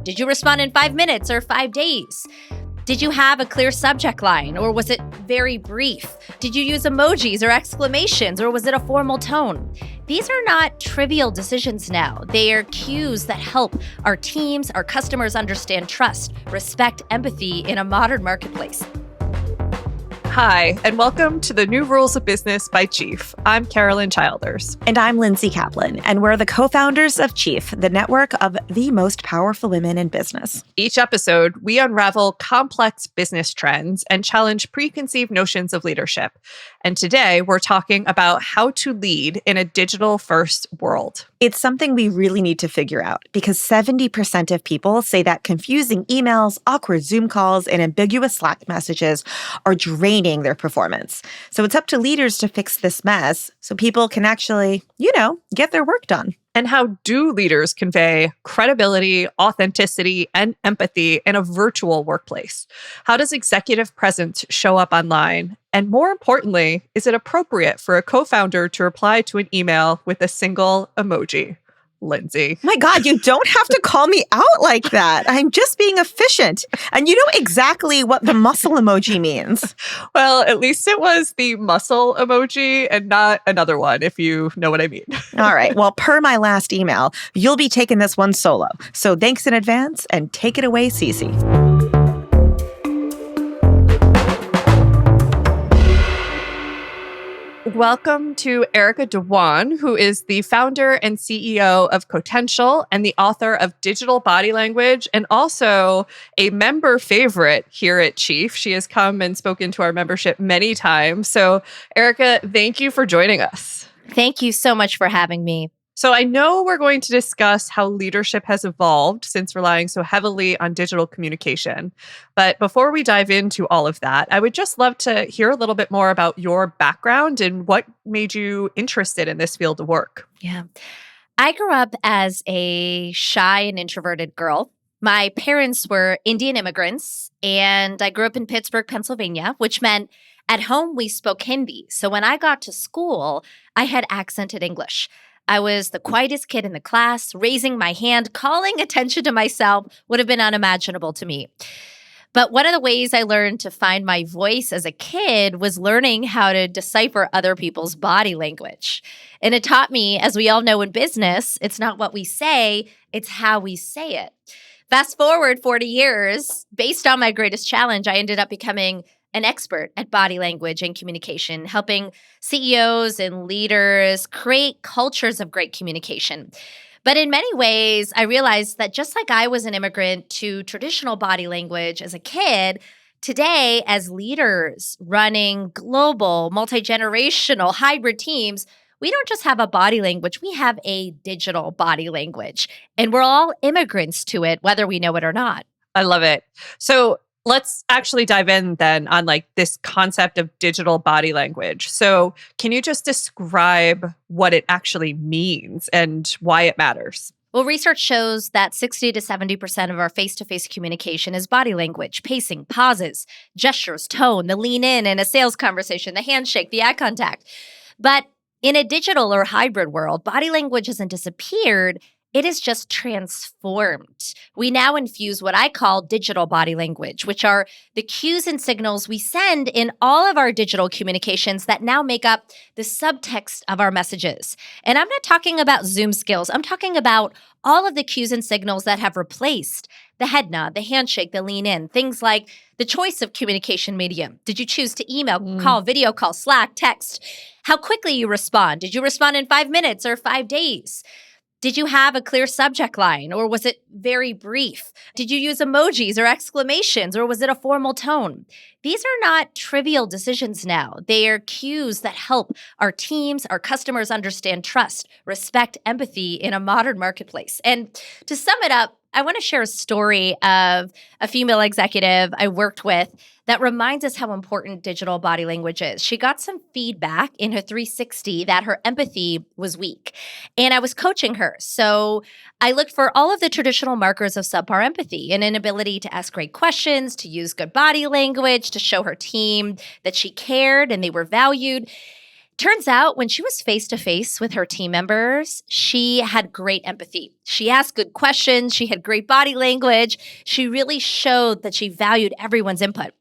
Did you respond in 5 minutes or 5 days? Did you have a clear subject line, or was it very brief? Did you use emojis or exclamations, or was it a formal tone? These are not trivial decisions now. They are cues that help our teams, our customers understand trust, respect, empathy in a modern marketplace. Hi, and welcome to the New Rules of Business by Chief. I'm Carolyn Childers. And I'm Lindsay Kaplan, and we're the co-founders of Chief, the network of the most powerful women in business. Each episode, we unravel complex business trends and challenge preconceived notions of leadership. And today, we're talking about how to lead in a digital-first world. It's something we really need to figure out because 70% of people say that confusing emails, awkward Zoom calls, and ambiguous Slack messages are draining their performance. So it's up to leaders to fix this mess so people can actually, get their work done. And how do leaders convey credibility, authenticity, and empathy in a virtual workplace? How does executive presence show up online? And more importantly, is it appropriate for a co-founder to reply to an email with a single emoji? Lindsay. My God, you don't have to call me out like that. I'm just being efficient. And you know exactly what the muscle emoji means. Well, at least it was the muscle emoji and not another one, if you know what I mean. All right. Well, per my last email, you'll be taking this one solo. So thanks in advance and take it away, Cece. Welcome to Erica Dhawan, who is the founder and CEO of Cotential and the author of Digital Body Language, and also a member favorite here at Chief. She has come and spoken to our membership many times. So, Erica, thank you for joining us. Thank you so much for having me. So I know we're going to discuss how leadership has evolved since relying so heavily on digital communication. But before we dive into all of that, I would just love to hear a little bit more about your background and what made you interested in this field of work. Yeah. I grew up as a shy and introverted girl. My parents were Indian immigrants, and I grew up in Pittsburgh, Pennsylvania, which meant at home we spoke Hindi. So when I got to school, I had accented English. I was the quietest kid in the class. Raising my hand, calling attention to myself would have been unimaginable to me. But one of the ways I learned to find my voice as a kid was learning how to decipher other people's body language. And it taught me, as we all know in business, it's not what we say, it's how we say it. Fast forward 40 years, based on my greatest challenge, I ended up becoming an expert at body language and communication, helping CEOs and leaders create cultures of great communication. But in many ways, I realized that just like I was an immigrant to traditional body language as a kid, today, as leaders running global, multi-generational, hybrid teams, we don't just have a body language, we have a digital body language. And we're all immigrants to it, whether we know it or not. I love it. So let's actually dive in then on this concept of digital body language. So can you just describe what it actually means and why it matters? Well, research shows that 60 to 70% of our face-to-face communication is body language, pacing, pauses, gestures, tone, the lean in a sales conversation, the handshake, the eye contact. But in a digital or hybrid world, body language hasn't disappeared. It is just transformed. We now infuse what I call digital body language, which are the cues and signals we send in all of our digital communications that now make up the subtext of our messages. And I'm not talking about Zoom skills. I'm talking about all of the cues and signals that have replaced the head nod, the handshake, the lean in, things like the choice of communication medium. Did you choose to email, call, video call, Slack, text? How quickly you respond? Did you respond in 5 minutes or 5 days? Did you have a clear subject line, or was it very brief? Did you use emojis or exclamations, or was it a formal tone? These are not trivial decisions now. They are cues that help our teams, our customers understand trust, respect, empathy in a modern marketplace. And to sum it up, I want to share a story of a female executive I worked with that reminds us how important digital body language is. She got some feedback in her 360 that her empathy was weak, and I was coaching her. So I looked for all of the traditional markers of subpar empathy: an inability to ask great questions, to use good body language, to show her team that she cared and they were valued. Turns out when she was face to face with her team members, she had great empathy. She asked good questions. She had great body language. She really showed that she valued everyone's input.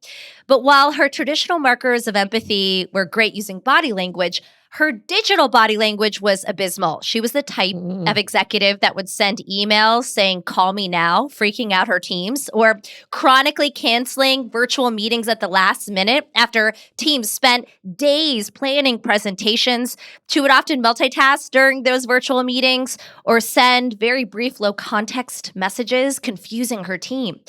But while her traditional markers of empathy were great using body language, her digital body language was abysmal. She was the type of executive that would send emails saying, "Call me now," freaking out her teams, or chronically canceling virtual meetings at the last minute after teams spent days planning presentations. She would often multitask during those virtual meetings or send very brief, low context messages, confusing her team.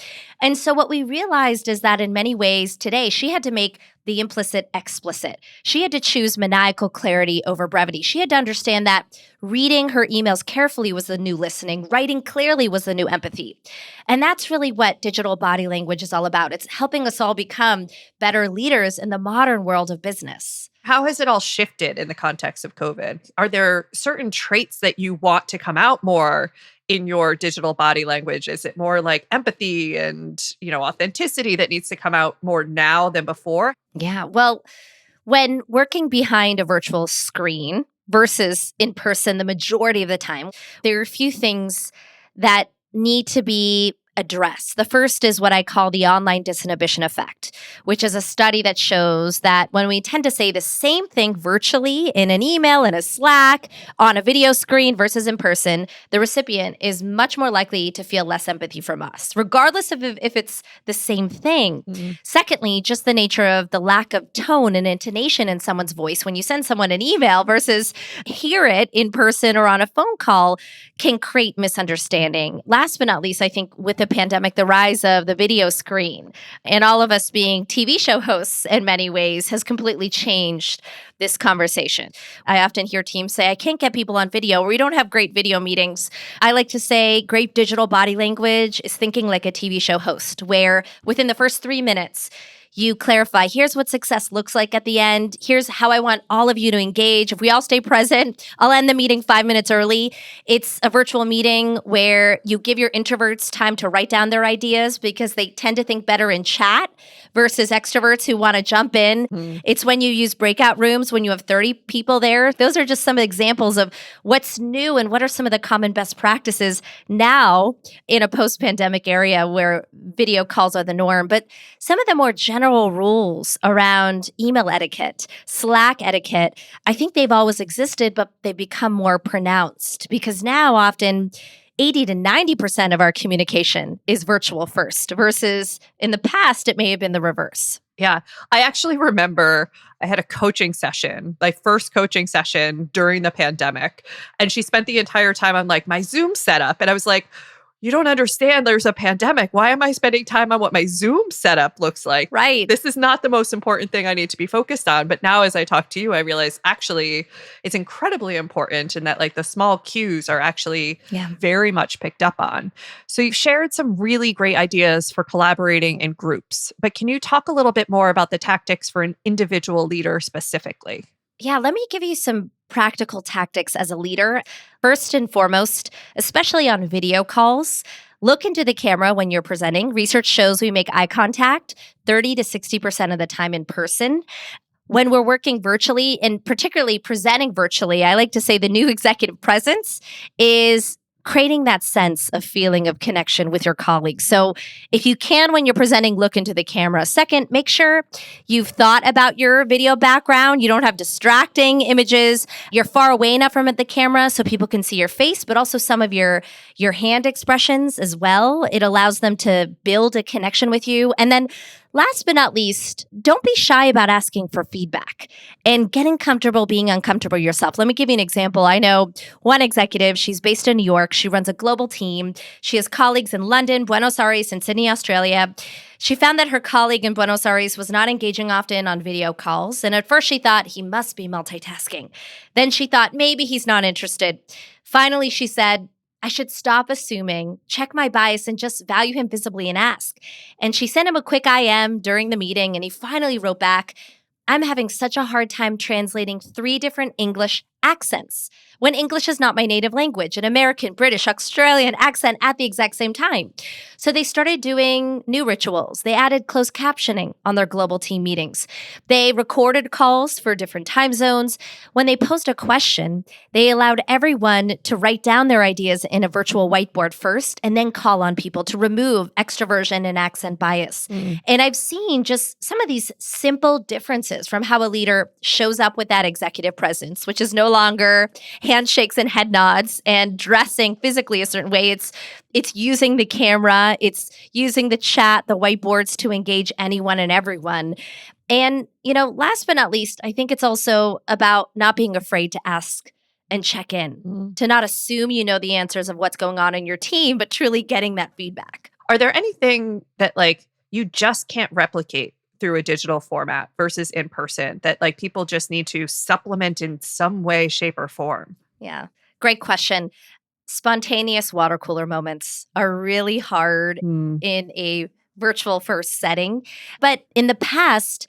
And so what we realized is that in many ways today, she had to make the implicit explicit. She had to choose maniacal clarity over brevity. She had to understand that reading her emails carefully was the new listening, writing clearly was the new empathy. And that's really what digital body language is all about. It's helping us all become better leaders in the modern world of business. How has it all shifted in the context of COVID? Are there certain traits that you want to come out more in your digital body language? Is it more like empathy and, authenticity that needs to come out more now than before? Yeah. Well, when working behind a virtual screen versus in person, the majority of the time, there are a few things that need to be addressed. The first is what I call the online disinhibition effect, which is a study that shows that when we tend to say the same thing virtually in an email, in a Slack, on a video screen versus in person, the recipient is much more likely to feel less empathy from us, regardless of if it's the same thing. Secondly, just the nature of the lack of tone and intonation in someone's voice when you send someone an email versus hear it in person or on a phone call can create misunderstanding. Last but not least, I think with the pandemic, the rise of the video screen and all of us being TV show hosts in many ways has completely changed this conversation. I often hear teams say, "I can't get people on video," or "We don't have great video meetings." I like to say great digital body language is thinking like a TV show host, where within the first 3 minutes, you clarify, here's what success looks like at the end. Here's how I want all of you to engage. If we all stay present, I'll end the meeting 5 minutes early. It's a virtual meeting where you give your introverts time to write down their ideas because they tend to think better in chat versus extroverts who want to jump in. It's when you use breakout rooms, when you have 30 people there. Those are just some examples of what's new and what are some of the common best practices now in a post-pandemic area where video calls are the norm. But some of the more general rules around email etiquette, Slack etiquette, I think they've always existed, but they become more pronounced because now often 80 to 90% of our communication is virtual first versus in the past, it may have been the reverse. Yeah. I actually remember I had a coaching session, my first coaching session during the pandemic. And she spent the entire time on my Zoom setup. And I was like, "You don't understand. There's a pandemic. Why am I spending time on what my Zoom setup looks like? Right. This is not the most important thing I need to be focused on." But now as I talk to you, I realize actually it's incredibly important and that the small cues are actually very much picked up on. So you've shared some really great ideas for collaborating in groups, but can you talk a little bit more about the tactics for an individual leader specifically? Yeah, let me give you some practical tactics as a leader. First and foremost, especially on video calls, look into the camera when you're presenting. Research shows we make eye contact 30 to 60% of the time in person. When we're working virtually and particularly presenting virtually, I like to say the new executive presence is creating that sense of feeling of connection with your colleagues. So if you can, when you're presenting, look into the camera. Second, make sure you've thought about your video background. You don't have distracting images. You're far away enough from the camera so people can see your face, but also some of your hand expressions as well. It allows them to build a connection with you. And then last but not least, don't be shy about asking for feedback and getting comfortable being uncomfortable yourself. Let me give you an example. I know one executive, she's based in New York. She runs a global team. She has colleagues in London, Buenos Aires, and Sydney, Australia. She found that her colleague in Buenos Aires was not engaging often on video calls. And at first she thought he must be multitasking. Then she thought maybe he's not interested. Finally, she said, "I should stop assuming, check my bias, and just value him visibly and ask." And she sent him a quick IM during the meeting, and he finally wrote back, "I'm having such a hard time translating 3 different English accents. when English is not my native language, an American, British, Australian accent at the exact same time. So they started doing new rituals. They added closed captioning on their global team meetings. They recorded calls for different time zones. When they posed a question, they allowed everyone to write down their ideas in a virtual whiteboard first and then call on people to remove extroversion and accent bias. And I've seen just some of these simple differences from how a leader shows up with that executive presence, which is no longer handshakes and head nods and dressing physically a certain way. It's using the camera, it's using the chat, the whiteboards to engage anyone and everyone. And, last but not least, I think it's also about not being afraid to ask and check in, to not assume you know the answers of what's going on in your team, but truly getting that feedback. Are there anything that you just can't replicate through a digital format versus in person that people just need to supplement in some way, shape, or form? Yeah, great question. Spontaneous water cooler moments are really hard in a virtual first setting. But in the past,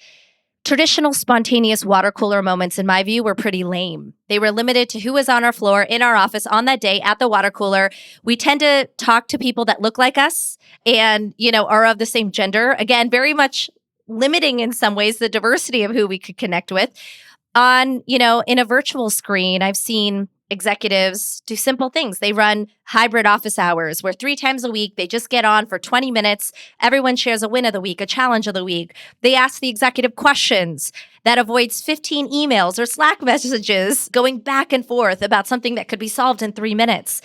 traditional spontaneous water cooler moments, in my view, were pretty lame. They were limited to who was on our floor in our office on that day at the water cooler. We tend to talk to people that look like us and, are of the same gender. Again, very much limiting in some ways the diversity of who we could connect with. In a virtual screen, I've seen executives do simple things. They run hybrid office hours where 3 times a week, they just get on for 20 minutes. Everyone shares a win of the week, a challenge of the week. They ask the executive questions. That avoids 15 emails or Slack messages going back and forth about something that could be solved in 3 minutes.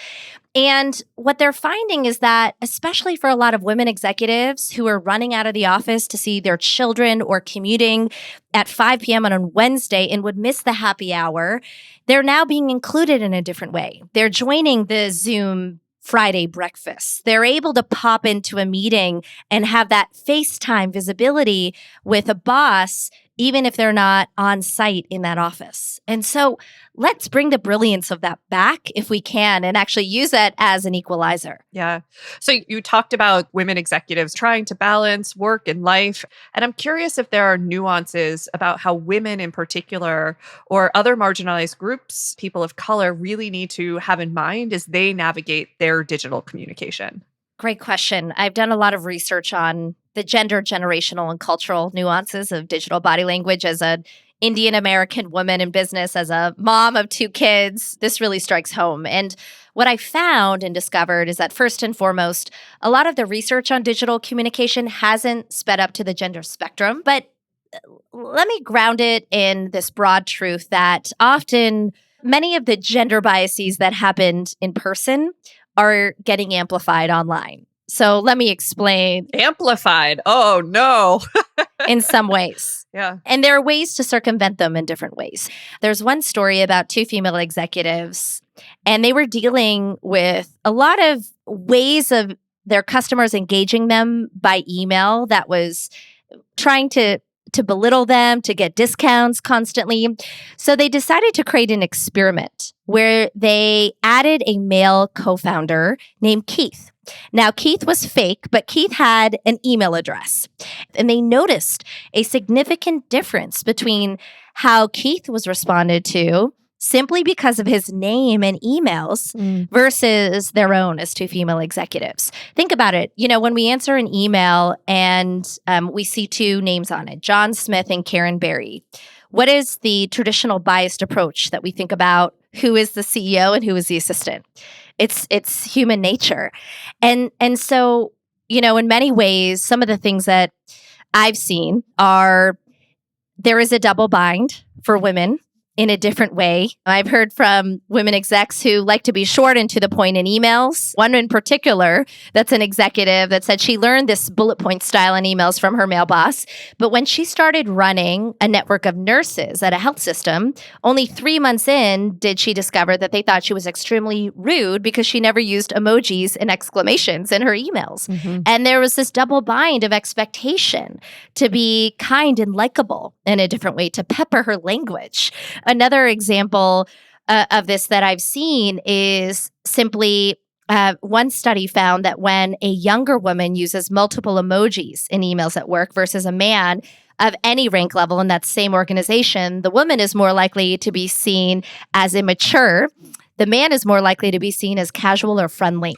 And what they're finding is that, especially for a lot of women executives who are running out of the office to see their children or commuting at 5 p.m. on a Wednesday and would miss the happy hour, they're now being included in a different way. They're joining the Zoom Friday breakfast. They're able to pop into a meeting and have that FaceTime visibility with a boss, even if they're not on site in that office. And so let's bring the brilliance of that back if we can and actually use that as an equalizer. Yeah. So you talked about women executives trying to balance work and life. And I'm curious if there are nuances about how women in particular or other marginalized groups, people of color, really need to have in mind as they navigate their digital communication. Great question. I've done a lot of research on the gender, generational, and cultural nuances of digital body language as an Indian American woman in business, as a mom of 2 kids. This really strikes home. And what I found and discovered is that first and foremost, a lot of the research on digital communication hasn't sped up to the gender spectrum. But let me ground it in this broad truth that often many of the gender biases that happened in person are getting amplified online. So let me explain. Amplified. Oh, no. In some ways. Yeah. And there are ways to circumvent them in different ways. There's one story about 2 female executives, and they were dealing with a lot of ways of their customers engaging them by email that was trying to belittle them, to get discounts constantly. So they decided to create an experiment where they added a male co-founder named Keith. Now, Keith was fake, but Keith had an email address. And they noticed a significant difference between how Keith was responded to simply because of his name and emails versus their own as 2 female executives. Think about it. When we answer an email and we see 2 names on it, John Smith and Karen Berry, what is the traditional biased approach that we think about who is the CEO and who is the assistant? It's human nature. And so, in many ways, some of the things that I've seen are there is a double bind for women in a different way. I've heard from women execs who like to be short and to the point in emails. One in particular, that's an executive that said she learned this bullet point style in emails from her male boss. But when she started running a network of nurses at a health system, only 3 months in did she discover that they thought she was extremely rude because she never used emojis and exclamations in her emails. And there was this double bind of expectation to be kind and likable in a different way, to pepper her language. Another example of this that I've seen is simply one study found that when a younger woman uses multiple emojis in emails at work versus a man, of any rank level in that same organization, the woman is more likely to be seen as immature. The man is more likely to be seen as casual or friendly.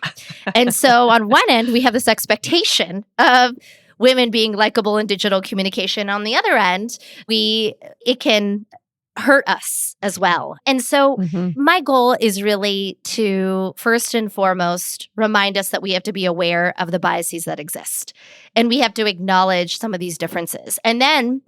And so on one end, we have this expectation of women being likable in digital communication. On the other end, it can hurt us as well. And so my goal is really to first and foremost remind us that we have to be aware of the biases that exist. And we have to acknowledge some of these differences. And then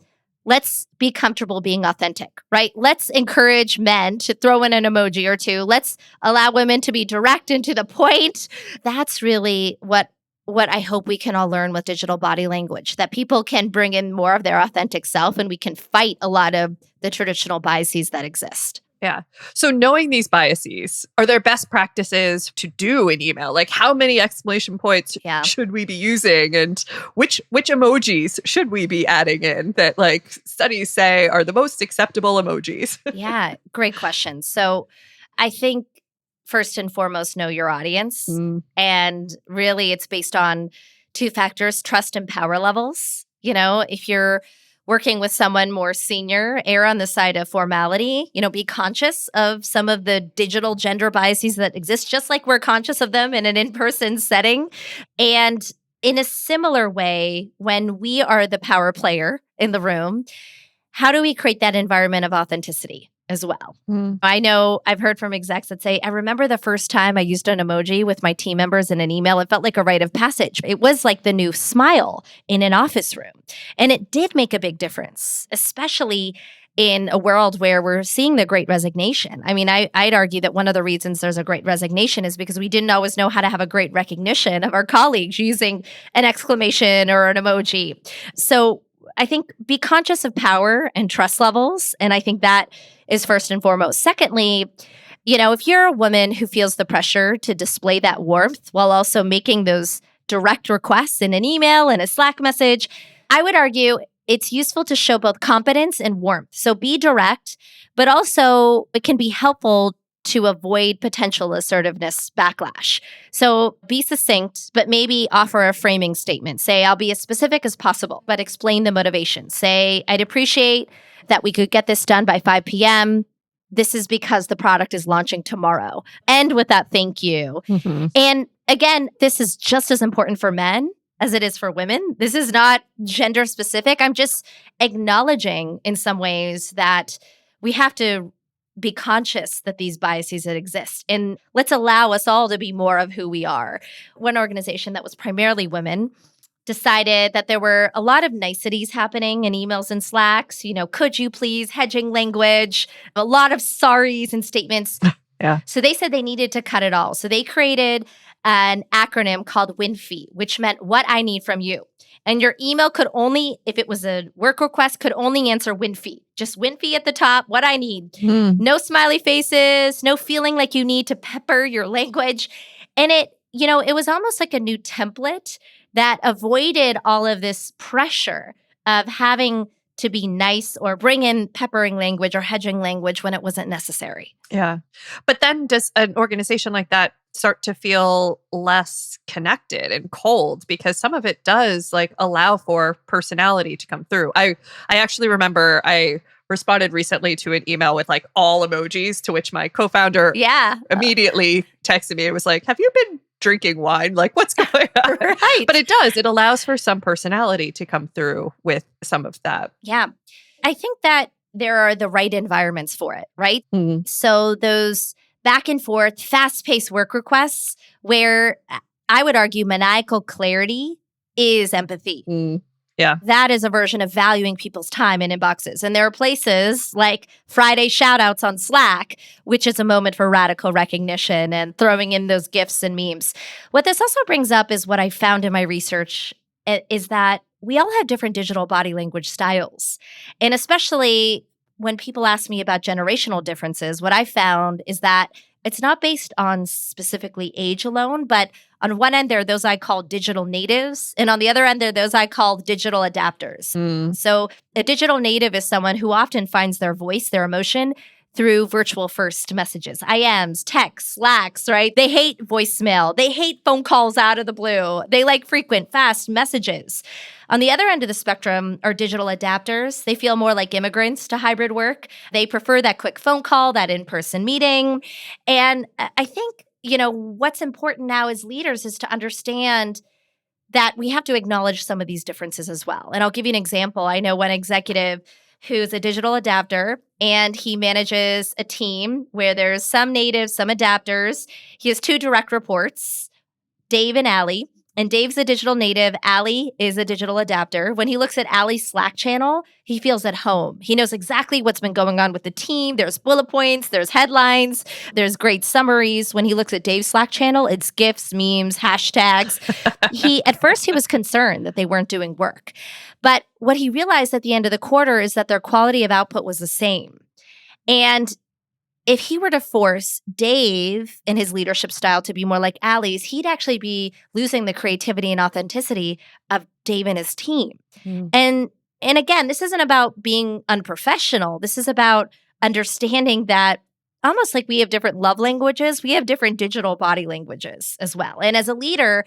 let's be comfortable being authentic, right? Let's encourage men to throw in an emoji or two. Let's allow women to be direct and to the point. That's really what I hope we can all learn with digital body language, that people can bring in more of their authentic self and we can fight a lot of the traditional biases that exist. Yeah. So knowing these biases, are there best practices to do in email? Like how many exclamation points should we be using, and which emojis should we be adding in that like studies say are the most acceptable emojis? Yeah, great question. So I think first and foremost, know your audience. And really it's based on two factors, trust and power levels. You know, if you're working with someone more senior, err on the side of formality, be conscious of some of the digital gender biases that exist, just like we're conscious of them in an in-person setting. And in a similar way, when we are the power player in the room, how do we create that environment of authenticity as well? I know I've heard from execs that say, I remember the first time I used an emoji with my team members in an email. It felt like a rite of passage. It was like the new smile in an office room. And it did make a big difference, especially in a world where we're seeing the great resignation. I mean, I'd argue that one of the reasons there's a great resignation is because we didn't always know how to have a great recognition of our colleagues using an exclamation or an emoji. So I think be conscious of power and trust levels. And I think that is first and foremost. Secondly, if you're a woman who feels the pressure to display that warmth while also making those direct requests in an email and a Slack message, I would argue it's useful to show both competence and warmth. So be direct, but also it can be helpful to avoid potential assertiveness backlash. So be succinct, but maybe offer a framing statement. Say, I'll be as specific as possible, but explain the motivation. Say, I'd appreciate that we could get this done by 5 p.m. This is because the product is launching tomorrow. End with that thank you. And again, this is just as important for men as it is for women. This is not gender specific. I'm just acknowledging in some ways that we have to be conscious that these biases that exist. And let's allow us all to be more of who we are. One organization that was primarily women decided that there were a lot of niceties happening in emails and Slacks. Could you please, hedging language, a lot of sorries and statements. Yeah. So they said they needed to cut it all. So they created an acronym called WINFI, which meant what I need from you. And your email could only, if it was a work request, could only answer WINFI. Just WINFI at the top, what I need. No smiley faces, no feeling like you need to pepper your language. And it was almost like a new template that avoided all of this pressure of having to be nice or bring in peppering language or hedging language when it wasn't necessary. Yeah. But then does an organization like that start to feel less connected and cold, because some of it does like allow for personality to come through? I actually remember I responded recently to an email with like all emojis, to which my co-founder immediately texted me. It was like, have you been drinking wine? Like, what's going on? Right. But it does. It allows for some personality to come through with some of that. Yeah. I think that there are the right environments for it, right? So those back and forth, fast-paced work requests where I would argue maniacal clarity is empathy. Yeah. That is a version of valuing people's time in inboxes. And there are places like Friday shoutouts on Slack, which is a moment for radical recognition and throwing in those GIFs and memes. What this also brings up is what I found in my research is that we all have different digital body language styles. And especially when people ask me about generational differences, what I found is that it's not based on specifically age alone, but on one end, there are those I call digital natives. And on the other end, there are those I call digital adapters. So a digital native is someone who often finds their voice, their emotion, through virtual first messages, IMs, texts, Slacks, right? They hate voicemail. They hate phone calls out of the blue. They like frequent, fast messages. On the other end of the spectrum are digital adapters. They feel more like immigrants to hybrid work. They prefer that quick phone call, that in-person meeting. And I think, what's important now as leaders is to understand that we have to acknowledge some of these differences as well. And I'll give you an example. I know one executive who's a digital adapter, and he manages a team where there's some natives, some adapters. He has 2 direct reports, Dave and Allie. And Dave's a digital native. Allie is a digital adapter. When he looks at Allie's Slack channel, he feels at home. He knows exactly what's been going on with the team. There's bullet points, there's headlines, there's great summaries. When he looks at Dave's Slack channel, it's GIFs, memes, hashtags. At first he was concerned that they weren't doing work. But what he realized at the end of the quarter is that their quality of output was the same. And if he were to force Dave and his leadership style to be more like Allie's, he'd actually be losing the creativity and authenticity of Dave and his team. And again, this isn't about being unprofessional. This is about understanding that almost like we have different love languages, we have different digital body languages as well. And as a leader,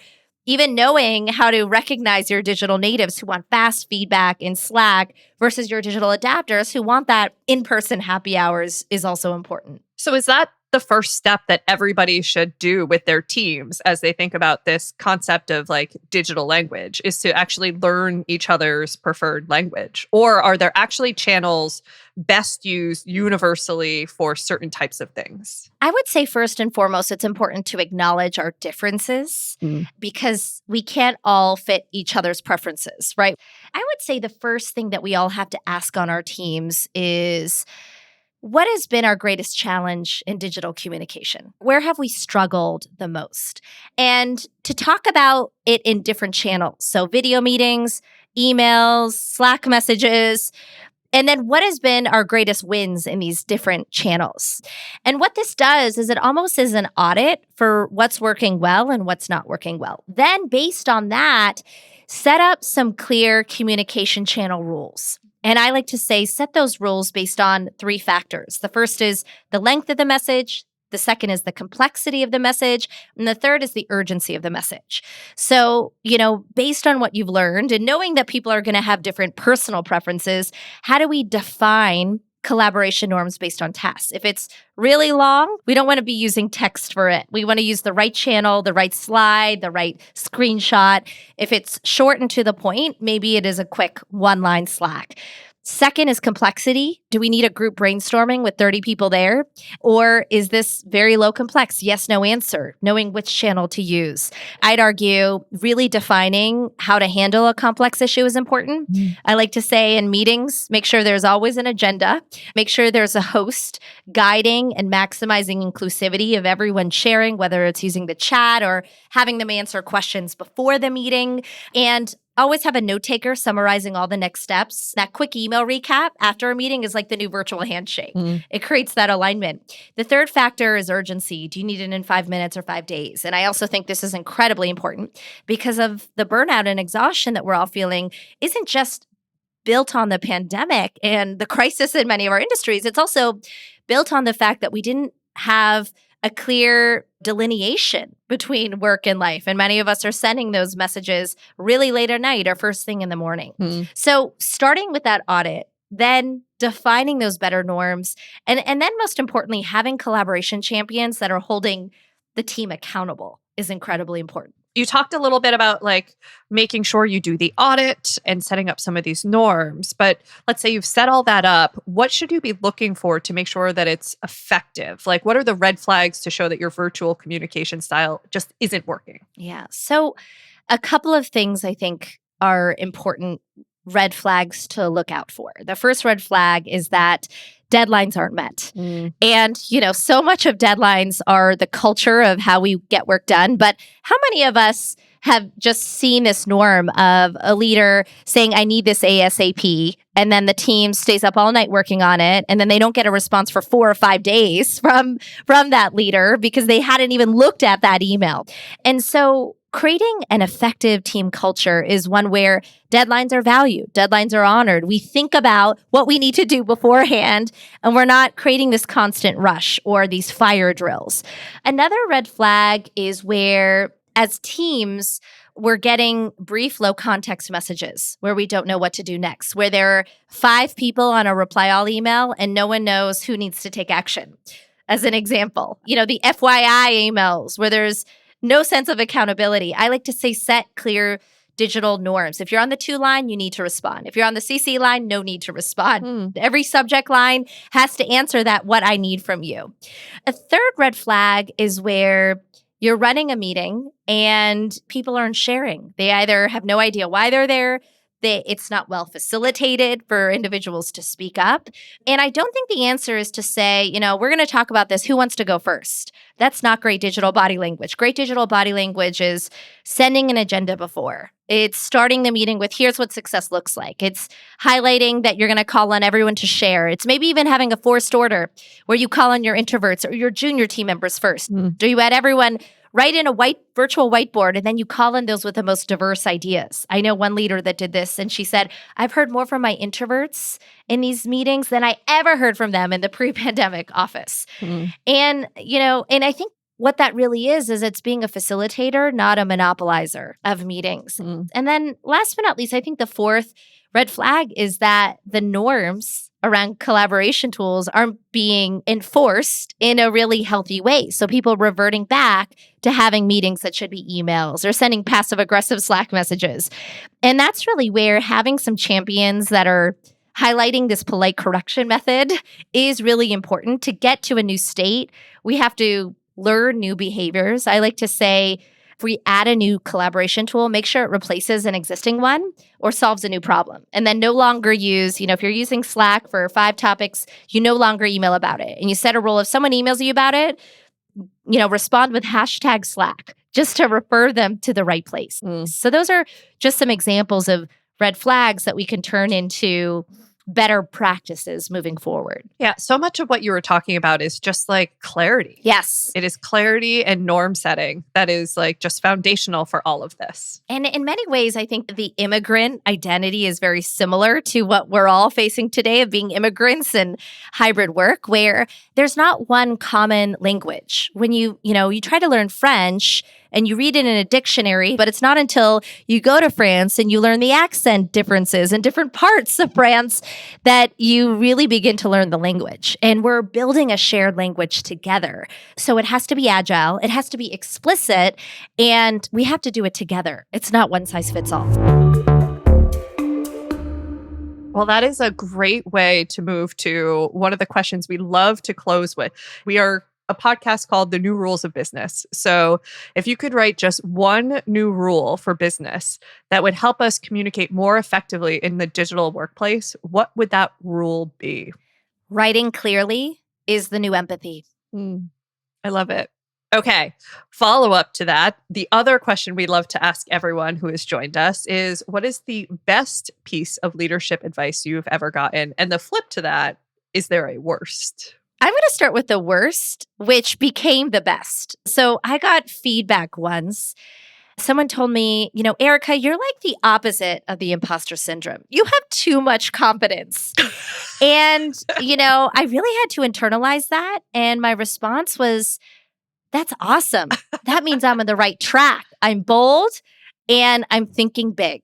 even knowing how to recognize your digital natives who want fast feedback in Slack versus your digital adapters who want that in-person happy hours is also important. So is that the first step that everybody should do with their teams as they think about this concept of like digital language, is to actually learn each other's preferred language? Or are there actually channels best used universally for certain types of things? I would say first and foremost, it's important to acknowledge our differences because we can't all fit each other's preferences, right? I would say the first thing that we all have to ask on our teams is, what has been our greatest challenge in digital communication? Where have we struggled the most? And to talk about it in different channels. So video meetings, emails, Slack messages, and then what has been our greatest wins in these different channels? And what this does is it almost is an audit for what's working well and what's not working well. Then based on that, set up some clear communication channel rules. And I like to say, set those rules based on 3 factors. The first is the length of the message. The second is the complexity of the message. And the third is the urgency of the message. So, based on what you've learned and knowing that people are going to have different personal preferences, how do we define collaboration norms based on tasks? If it's really long, we don't want to be using text for it. We want to use the right channel, the right slide, the right screenshot. If it's short and to the point, maybe it is a quick 1-line Slack. Second is complexity. Do we need a group brainstorming with 30 people there? Or is this very low complex? Yes, no answer, knowing which channel to use. I'd argue really defining how to handle a complex issue is important. I like to say in meetings, make sure there's always an agenda. Make sure there's a host guiding and maximizing inclusivity of everyone sharing, whether it's using the chat or having them answer questions before the meeting. And always have a note taker summarizing all the next steps. That quick email recap after a meeting is like the new virtual handshake. It creates that alignment. The third factor is urgency. Do you need it in 5 minutes or 5 days? And I also think this is incredibly important because of the burnout and exhaustion that we're all feeling isn't just built on the pandemic and the crisis in many of our industries. It's also built on the fact that we didn't have a clear delineation between work and life. And many of us are sending those messages really late at night or first thing in the morning. So starting with that audit, then defining those better norms, and then most importantly, having collaboration champions that are holding the team accountable is incredibly important. You talked a little bit about like making sure you do the audit and setting up some of these norms, but let's say you've set all that up. What should you be looking for to make sure that it's effective? Like, what are the red flags to show that your virtual communication style just isn't working? Yeah. So a couple of things I think are important red flags to look out for. The first red flag is that deadlines aren't met. And, so much of deadlines are the culture of how we get work done. But how many of us have just seen this norm of a leader saying, I need this ASAP, and then the team stays up all night working on it, and then they don't get a response for 4 or 5 days from that leader because they hadn't even looked at that email. And so creating an effective team culture is one where deadlines are valued, deadlines are honored. We think about what we need to do beforehand, and we're not creating this constant rush or these fire drills. Another red flag is where, as teams, we're getting brief, low context messages where we don't know what to do next, where there are 5 people on a reply all email and no one knows who needs to take action. As an example, the FYI emails where there's no sense of accountability. I like to say set clear digital norms. If you're on the to line, you need to respond. If you're on the CC line, no need to respond. Every subject line has to answer that what I need from you. A third red flag is where you're running a meeting and people aren't sharing. They either have no idea why they're there, it's not well facilitated for individuals to speak up. And I don't think the answer is to say, we're going to talk about this. Who wants to go first? That's not great digital body language. Great digital body language is sending an agenda before. It's starting the meeting with, here's what success looks like. It's highlighting that you're going to call on everyone to share. It's maybe even having a forced order where you call on your introverts or your junior team members first. Do you add everyone write in a virtual whiteboard, and then you call in those with the most diverse ideas. I know one leader that did this, and she said, I've heard more from my introverts in these meetings than I ever heard from them in the pre-pandemic office. And, and I think what that really is it's being a facilitator, not a monopolizer of meetings. And then last but not least, I think the fourth red flag is that the norms around collaboration tools aren't being enforced in a really healthy way. So people reverting back to having meetings that should be emails or sending passive-aggressive Slack messages. And that's really where having some champions that are highlighting this polite correction method is really important. To get to a new state, we have to learn new behaviors. I like to say, if we add a new collaboration tool, make sure it replaces an existing one or solves a new problem. And then no longer use, if you're using Slack for 5 topics, you no longer email about it. And you set a rule, if someone emails you about it, respond with #Slack just to refer them to the right place. So those are just some examples of red flags that we can turn into better practices moving forward. Yeah, so much of what you were talking about is just like clarity. Yes. It is clarity and norm setting that is like just foundational for all of this. And in many ways, I think the immigrant identity is very similar to what we're all facing today of being immigrants and hybrid work, where there's not one common language. When you try to learn French and you read it in a dictionary, but it's not until you go to France and you learn the accent differences in different parts of France that you really begin to learn the language. And we're building a shared language together. So it has to be agile, it has to be explicit, and we have to do it together. It's not one size fits all. Well, that is a great way to move to one of the questions we love to close with. We are a podcast called The New Rules of Business. So if you could write just one new rule for business that would help us communicate more effectively in the digital workplace, what would that rule be? Writing clearly is the new empathy. I love it. Okay, follow up to that. The other question we'd love to ask everyone who has joined us is, what is the best piece of leadership advice you've ever gotten? And the flip to that, is there a worst? I'm going to start with the worst, which became the best. So I got feedback once. Someone told me, Erica, you're like the opposite of the imposter syndrome. You have too much confidence. And, I really had to internalize that. And my response was, that's awesome. That means I'm on the right track. I'm bold and I'm thinking big.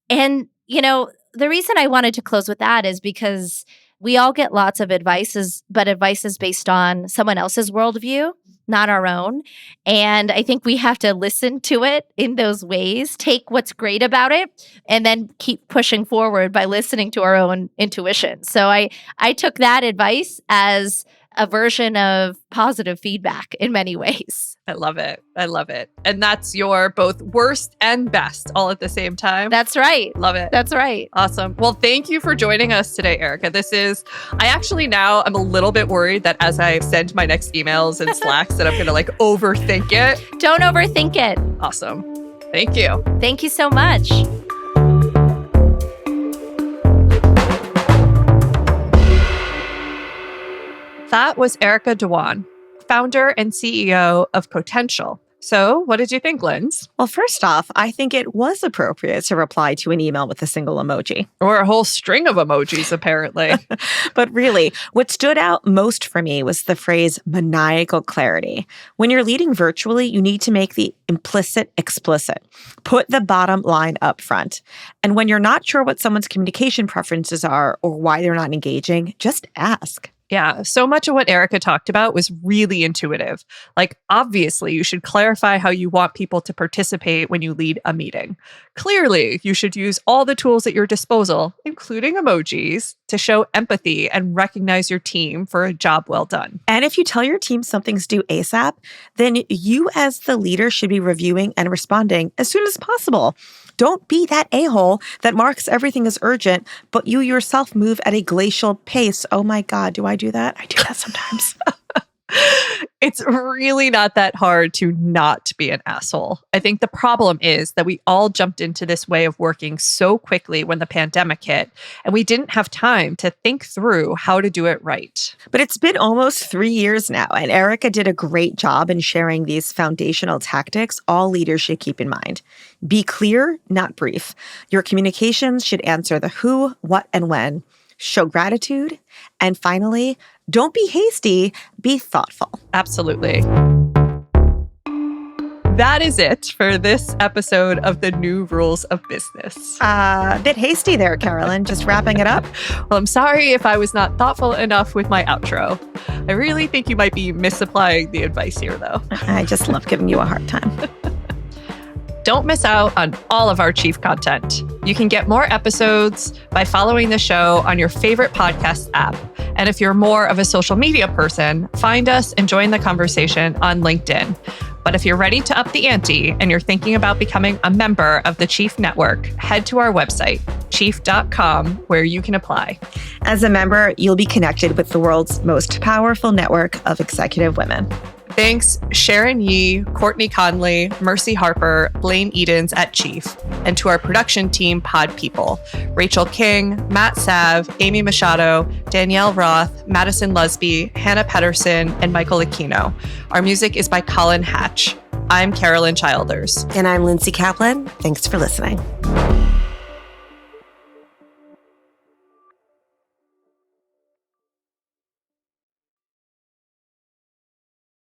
And, the reason I wanted to close with that is because we all get lots of advice, but advice is based on someone else's worldview, not our own. And I think we have to listen to it in those ways, take what's great about it, and then keep pushing forward by listening to our own intuition. So I took that advice as a version of positive feedback in many ways. I love it. I love it. And that's your both worst and best all at the same time. That's right. Love it. That's right. Awesome. Well, thank you for joining us today, Erica. I'm a little bit worried that as I send my next emails and Slacks that I'm going to overthink it. Don't overthink it. Awesome. Thank you. Thank you so much. That was Erica Dhawan, founder and CEO of Cotential, So, what did you think, Linz? Well, first off, I think it was appropriate to reply to an email with a single emoji. Or a whole string of emojis, apparently. But really, what stood out most for me was the phrase maniacal clarity. When you're leading virtually, you need to make the implicit explicit. Put the bottom line up front. And when you're not sure what someone's communication preferences are or why they're not engaging, just ask. Yeah, so much of what Erica talked about was really intuitive. Like, obviously, you should clarify how you want people to participate when you lead a meeting. Clearly, you should use all the tools at your disposal, including emojis, to show empathy and recognize your team for a job well done. And if you tell your team something's due ASAP, then you as the leader should be reviewing and responding as soon as possible. Don't be that a-hole that marks everything as urgent, but you yourself move at a glacial pace. Oh my God, do I do that? I do that sometimes. It's really not that hard to not be an asshole. I think the problem is that we all jumped into this way of working so quickly when the pandemic hit, and we didn't have time to think through how to do it right. But it's been almost 3 years now, and Erica did a great job in sharing these foundational tactics all leaders should keep in mind. Be clear, not brief. Your communications should answer the who, what, and when. Show gratitude. And finally, don't be hasty, be thoughtful. Absolutely. That is it for this episode of the New Rules of Business. A bit hasty there, Carolyn, just wrapping it up. Well, I'm sorry if I was not thoughtful enough with my outro. I really think you might be misapplying the advice here, though. I just love giving you a hard time. Don't miss out on all of our Chief content. You can get more episodes by following the show on your favorite podcast app. And if you're more of a social media person, find us and join the conversation on LinkedIn. But if you're ready to up the ante and you're thinking about becoming a member of the Chief Network, head to our website, chief.com, where you can apply. As a member, you'll be connected with the world's most powerful network of executive women. Thanks, Sharon Yee, Courtney Conley, Mercy Harper, Blaine Edens at Chief, and to our production team, Pod People, Rachel King, Matt Sav, Amy Machado, Danielle Roth, Madison Lusby, Hannah Pedersen, and Michael Aquino. Our music is by Colin Hatch. I'm Carolyn Childers. And I'm Lindsay Kaplan. Thanks for listening.